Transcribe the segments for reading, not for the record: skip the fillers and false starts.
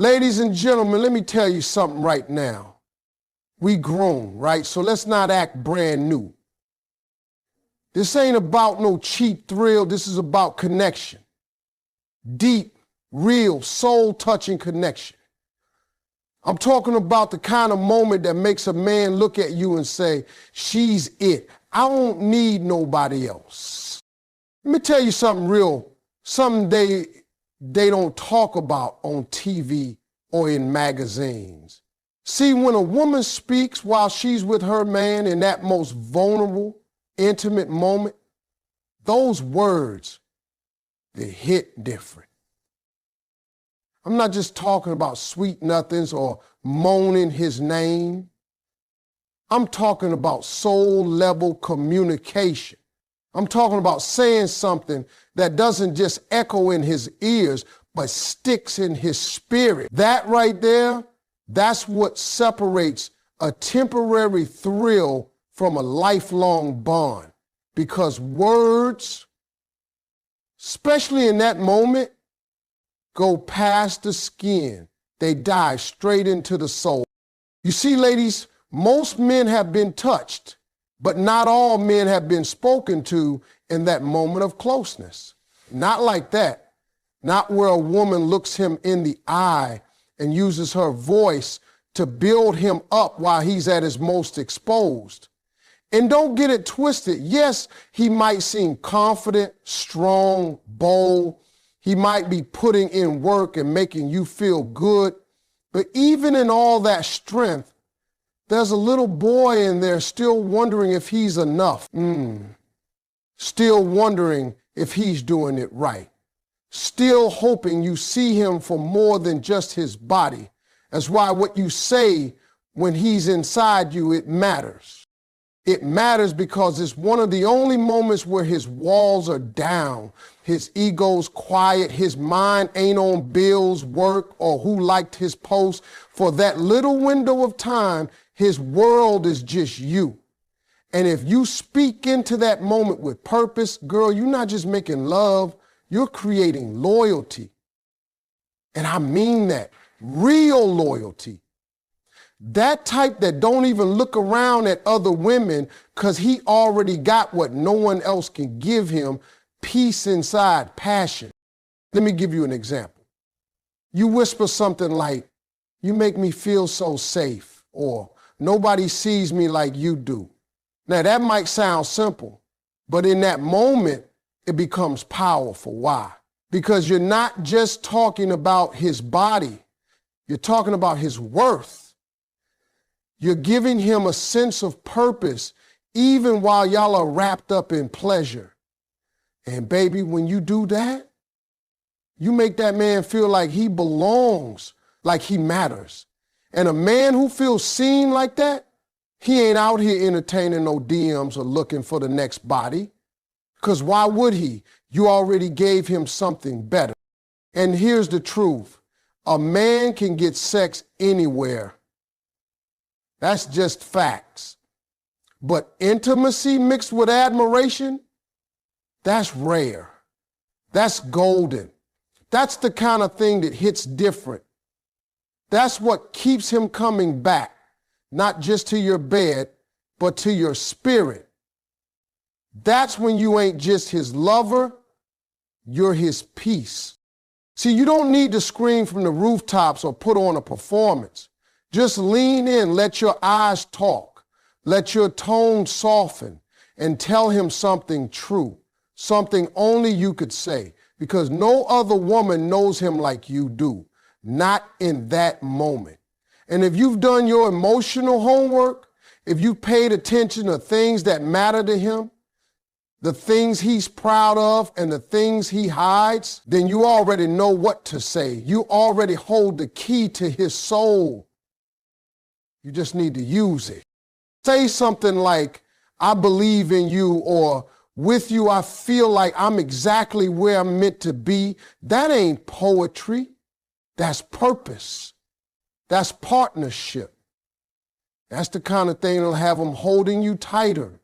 Ladies and gentlemen, let me tell you something right now. We grown, right? So let's not act brand new. This ain't about no cheap thrill. This is about connection. Deep, real, soul-touching connection. I'm talking about the kind of moment that makes a man look at you and say, she's it. I don't need nobody else. Let me tell you something real, something they don't talk about on TV or in magazines. See, when a woman speaks while she's with her man in that most vulnerable, intimate moment, those words, they hit different. I'm not just talking about sweet nothings or moaning his name. I'm talking about soul-level communication. I'm talking about saying something that doesn't just echo in his ears, but sticks in his spirit. That right there, that's what separates a temporary thrill from a lifelong bond. Because words, especially in that moment, go past the skin. They dive straight into the soul. You see, ladies, most men have been touched, but not all men have been spoken to in that moment of closeness. Not like that. Not where a woman looks him in the eye and uses her voice to build him up while he's at his most exposed. And don't get it twisted. Yes, he might seem confident, strong, bold. He might be putting in work and making you feel good. But even in all that strength, there's a little boy in there still wondering if he's enough. Still wondering if he's doing it right. Still hoping you see him for more than just his body. That's why what you say when he's inside you, it matters. It matters because it's one of the only moments where his walls are down, his ego's quiet, his mind ain't on bills, work, or who liked his post. For that little window of time, his world is just you. And if you speak into that moment with purpose, girl, you're not just making love, you're creating loyalty. And I mean that, real loyalty. That type that don't even look around at other women because he already got what no one else can give him, peace inside, passion. Let me give you an example. You whisper something like, you make me feel so safe, or nobody sees me like you do. Now that might sound simple, but in that moment, it becomes powerful. Why? Because you're not just talking about his body, you're talking about his worth. You're giving him a sense of purpose, even while y'all are wrapped up in pleasure. And baby, when you do that, you make that man feel like he belongs, like he matters. And a man who feels seen like that, he ain't out here entertaining no DMs or looking for the next body. Because why would he? You already gave him something better. And here's the truth. A man can get sex anywhere. That's just facts. But intimacy mixed with admiration, that's rare. That's golden. That's the kind of thing that hits different. That's what keeps him coming back, not just to your bed, but to your spirit. That's when you ain't just his lover, you're his peace. See, you don't need to scream from the rooftops or put on a performance. Just lean in, let your eyes talk, let your tone soften, and tell him something true, something only you could say, because no other woman knows him like you do, not in that moment. And if you've done your emotional homework, if you paid attention to things that matter to him, the things he's proud of and the things he hides, then you already know what to say. You already hold the key to his soul. You just need to use it. Say something like, I believe in you, or with you I feel like I'm exactly where I'm meant to be. That ain't poetry. That's purpose. That's partnership. That's the kind of thing that'll have him holding you tighter,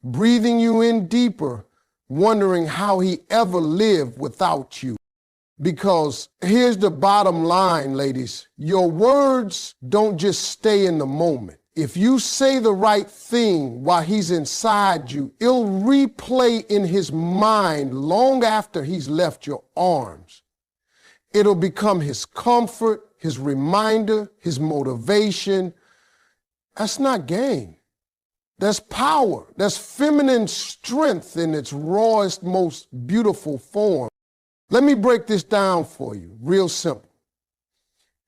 breathing you in deeper, wondering how he ever lived without you. Because here's the bottom line, ladies. Your words don't just stay in the moment. If you say the right thing while he's inside you, it'll replay in his mind long after he's left your arms. It'll become his comfort, his reminder, his motivation. That's not game. That's power. That's feminine strength in its rawest, most beautiful form. Let me break this down for you, real simple.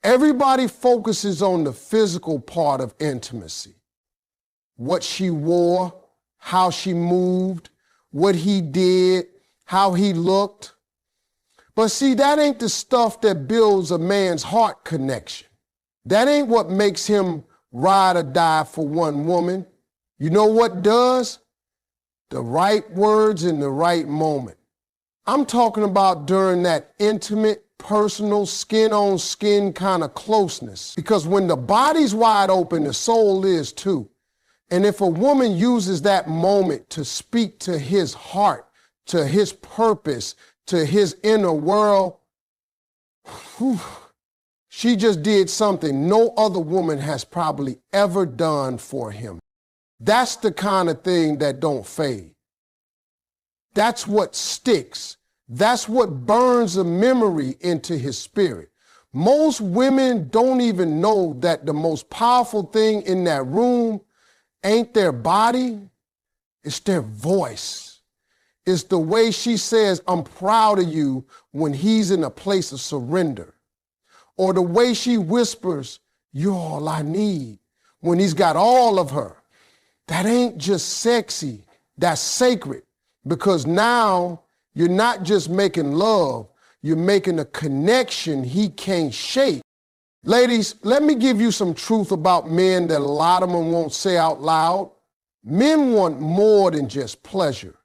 Everybody focuses on the physical part of intimacy. What she wore, how she moved, what he did, how he looked. But see, that ain't the stuff that builds a man's heart connection. That ain't what makes him ride or die for one woman. You know what does? The right words in the right moment. I'm talking about during that intimate, personal, skin-on-skin kind of closeness. Because when the body's wide open, the soul is too. And if a woman uses that moment to speak to his heart, to his purpose, to his inner world, she just did something no other woman has probably ever done for him. That's the kind of thing that don't fade. That's what sticks. That's what burns a memory into his spirit. Most women don't even know that the most powerful thing in that room ain't their body, it's their voice. It's the way she says, "I'm proud of you," when he's in a place of surrender. Or the way she whispers, "You're all I need," when he's got all of her. That ain't just sexy, that's sacred. Because now you're not just making love, you're making a connection he can't shake. Ladies, let me give you some truth about men that a lot of them won't say out loud. Men want more than just pleasure.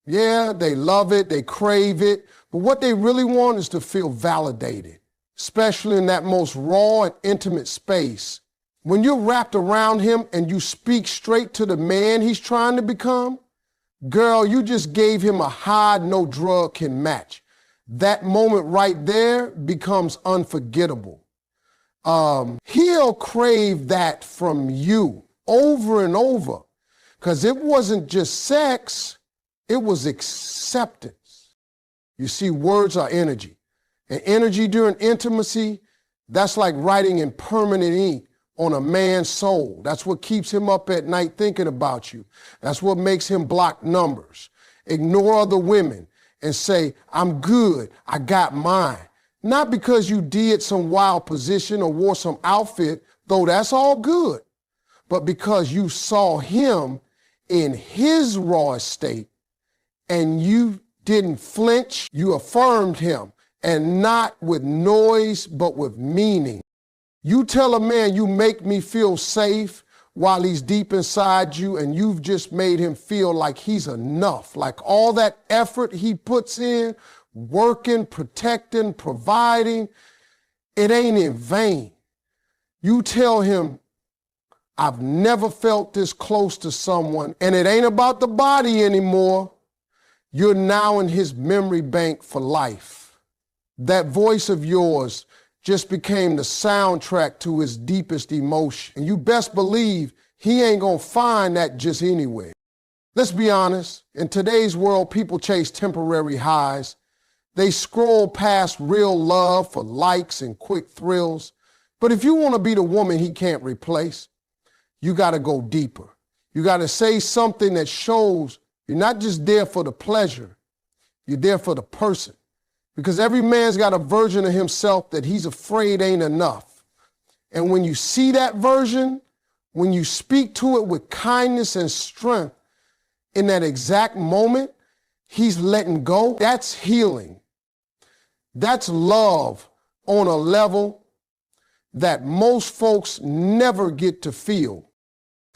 Yeah, they love it, they crave it, but what they really want is to feel validated, especially in that most raw and intimate space. When you're wrapped around him and you speak straight to the man he's trying to become, girl, you just gave him a high no drug can match. That moment right there becomes unforgettable. He'll crave that from you over and over, because it wasn't just sex, it was acceptance. You see, words are energy. And energy during intimacy, that's like writing in permanent ink on a man's soul. That's what keeps him up at night thinking about you. That's what makes him block numbers, ignore other women, and say, "I'm good, I got mine." Not because you did some wild position or wore some outfit, though that's all good, but because you saw him in his raw state and you didn't flinch, you affirmed him, and not with noise, but with meaning. You tell a man, "You make me feel safe," while he's deep inside you, and you've just made him feel like he's enough, like all that effort he puts in, working, protecting, providing, it ain't in vain. You tell him, "I've never felt this close to someone," and it ain't about the body anymore. You're now in his memory bank for life. That voice of yours just became the soundtrack to his deepest emotion. And you best believe he ain't gonna find that just anywhere. Let's be honest, in today's world, people chase temporary highs. They scroll past real love for likes and quick thrills. But if you wanna be the woman he can't replace, you gotta go deeper. You gotta say something that shows you're not just there for the pleasure, you're there for the person. Because every man's got a version of himself that he's afraid ain't enough. And when you see that version, when you speak to it with kindness and strength, in that exact moment, he's letting go. That's healing. That's love on a level that most folks never get to feel.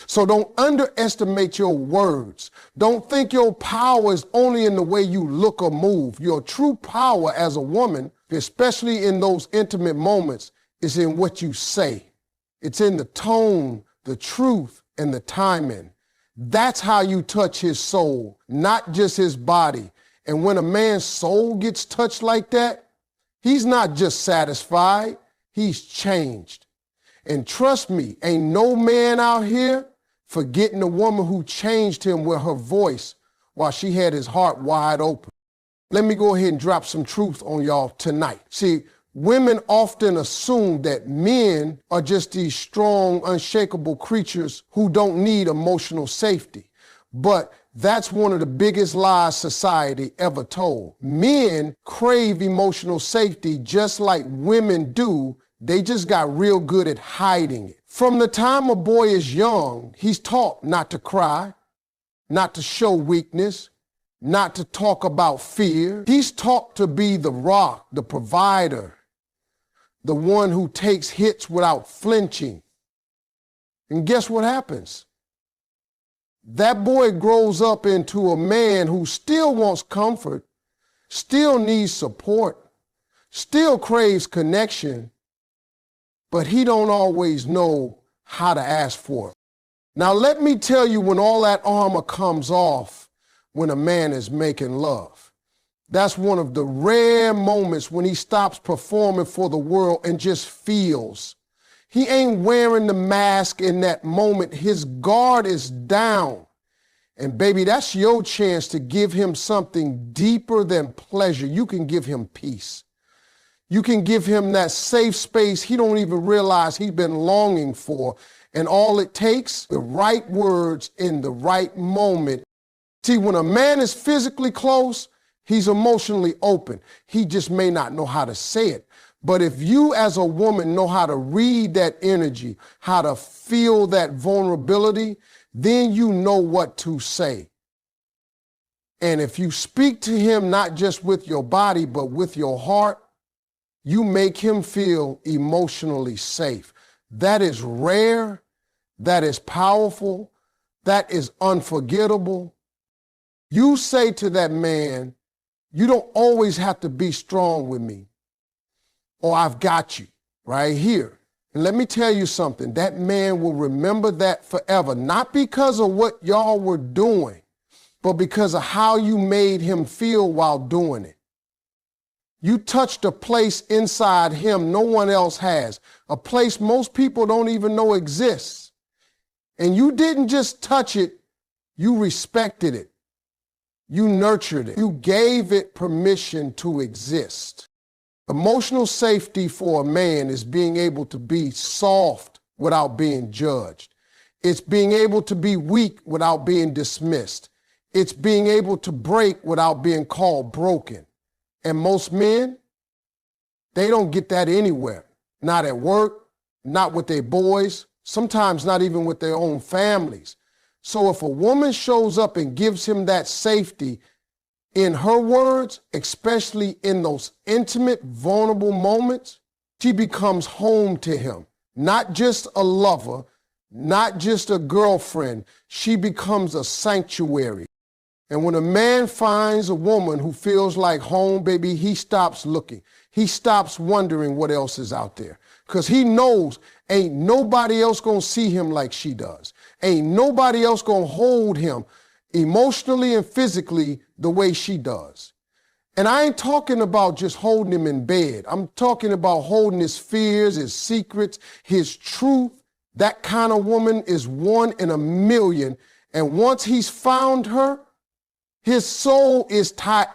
So don't underestimate your words. Don't think your power is only in the way you look or move. Your true power as a woman, especially in those intimate moments, is in what you say. It's in the tone, the truth, and the timing. That's how you touch his soul, not just his body. And when a man's soul gets touched like that, He's not just satisfied, he's changed. And trust me, ain't no man out here forgetting the woman who changed him with her voice while she had his heart wide open. Let me go ahead and drop some truth on y'all tonight. See, women often assume that men are just these strong, unshakable creatures who don't need emotional safety. But that's one of the biggest lies society ever told. Men crave emotional safety just like women do. They just got real good at hiding it. From the time a boy is young, he's taught not to cry, not to show weakness, not to talk about fear. He's taught to be the rock, the provider, the one who takes hits without flinching. And guess what happens? That boy grows up into a man who still wants comfort, still needs support, still craves connection, but he don't always know how to ask for it. Now let me tell you when all that armor comes off when a man is making love. That's one of the rare moments when he stops performing for the world and just feels. He ain't wearing the mask in that moment. His guard is down. And baby, that's your chance to give him something deeper than pleasure. You can give him peace. You can give him that safe space he don't even realize he's been longing for. And all it takes, the right words in the right moment. See, when a man is physically close, he's emotionally open. He just may not know how to say it. But if you as a woman know how to read that energy, how to feel that vulnerability, then you know what to say. And if you speak to him not just with your body, but with your heart, you make him feel emotionally safe. That is rare, that is powerful, that is unforgettable. You say to that man, you don't always have to be strong with me, or I've got you right here. And let me tell you something, that man will remember that forever, not because of what y'all were doing, but because of how you made him feel while doing it. You touched a place inside him no one else has, a place most people don't even know exists. And you didn't just touch it, you respected it. You nurtured it. You gave it permission to exist. Emotional safety for a man is being able to be soft without being judged. It's being able to be weak without being dismissed. It's being able to break without being called broken. And most men, they don't get that anywhere. Not at work, not with their boys, sometimes not even with their own families. So if a woman shows up and gives him that safety, in her words, especially in those intimate, vulnerable moments, she becomes home to him. Not just a lover, not just a girlfriend. She becomes a sanctuary. And when a man finds a woman who feels like home, baby, he stops looking. He stops wondering what else is out there. Because he knows ain't nobody else gonna see him like she does. Ain't nobody else gonna hold him emotionally and physically the way she does. And I ain't talking about just holding him in bed. I'm talking about holding his fears, his secrets, his truth. That kind of woman is 1 in a million. And once he's found her, his soul is tight.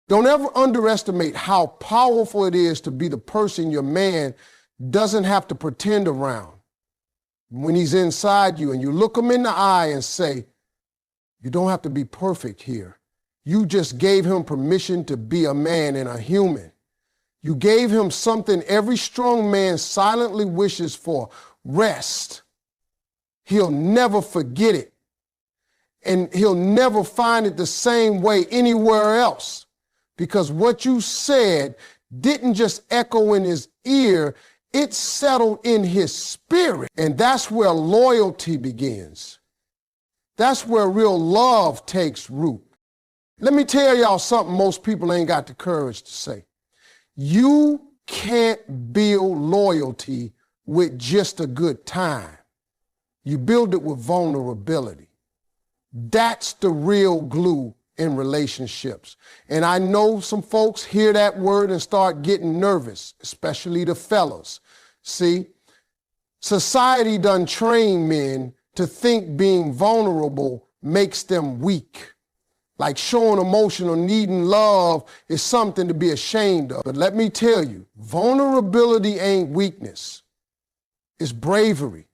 Don't ever underestimate how powerful it is to be the person your man doesn't have to pretend around. When he's inside you and you look him in the eye and say, you don't have to be perfect here. You just gave him permission to be a man and a human. You gave him something every strong man silently wishes for, rest. He'll never forget it. And he'll never find it the same way anywhere else. Because what you said didn't just echo in his ear, it settled in his spirit. And that's where loyalty begins. That's where real love takes root. Let me tell y'all something most people ain't got the courage to say. You can't build loyalty with just a good time. You build it with vulnerability. That's the real glue in relationships. And I know some folks hear that word and start getting nervous, especially the fellas. See, society done train men to think being vulnerable makes them weak. Like showing emotion or needing love is something to be ashamed of. But let me tell you, vulnerability ain't weakness. It's bravery.